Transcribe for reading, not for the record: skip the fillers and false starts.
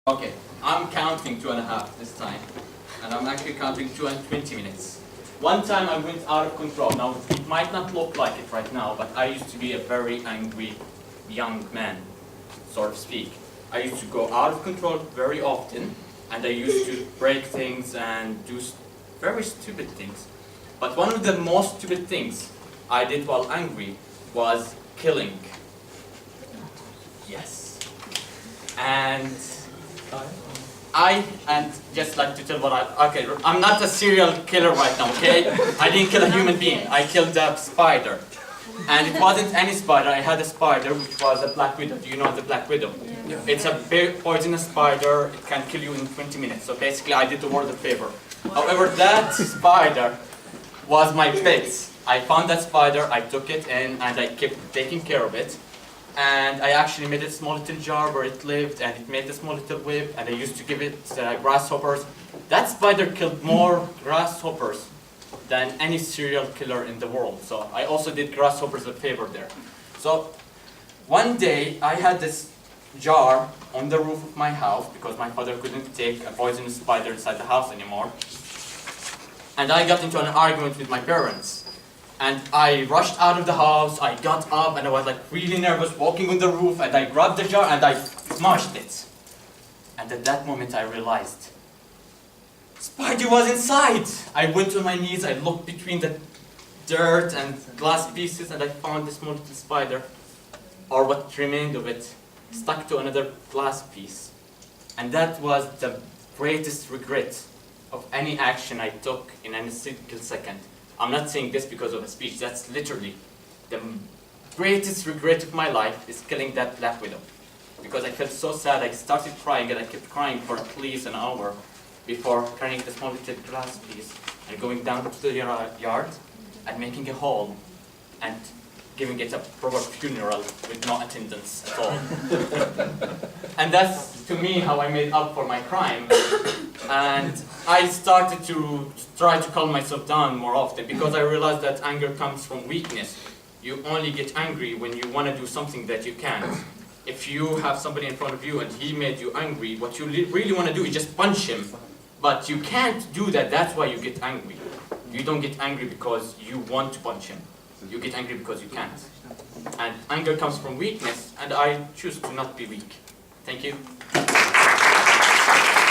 Okay, I'm counting 2.5 this time, and I'm actually counting 2 and 20 minutes. One time I went out of control. Now, it might not look like it right now, but I used to be a very angry young man, so to speak. I used to go out of control very often, and I used to break things and do very stupid things. But one of the most stupid things I did while angry was killing. Yes. And just like to tell okay, I'm not a serial killer right now, okay? I didn't kill a human being, I killed a spider. And it wasn't any spider, I had a spider which was a black widow. Do you know the black widow? Yeah. It's a big poisonous spider, it can kill you in 20 minutes. So basically I did the world a favor. However, that spider was my pet. I found that spider, I took it in, and I kept taking care of it. And I actually made a small little jar where it lived, and it made a small little whip, and I used to give it grasshoppers. That spider killed more grasshoppers than any serial killer in the world. So I also did grasshoppers a favor there. So one day I had this jar on the roof of my house because my father couldn't take a poisonous spider inside the house anymore. And I got into an argument with my parents. And I rushed out of the house, I got up, and I was like really nervous walking on the roof, and I grabbed the jar and I smashed it. And at that moment I realized, spider was inside! I went on my knees, I looked between the dirt and glass pieces, and I found this small little spider, or what remained of it, stuck to another glass piece. And that was the greatest regret of any action I took in any single second. I'm not saying this because of a speech, that's literally the greatest regret of my life is killing that black widow. Because I felt so sad, I started crying and I kept crying for at least an hour before carrying the small little glass piece and going down to the yard and making a hole and giving it a proper funeral with no attendance at all. And that's, to me, how I made up for my crime. And I started to try to calm myself down more often because I realized that anger comes from weakness. You only get angry when you want to do something that you can't. If you have somebody in front of you and he made you angry, what you really want to do is just punch him. But you can't do that, that's why you get angry. You don't get angry because you want to punch him. You get angry because you can't. And anger comes from weakness, and I choose to not be weak. Thank you.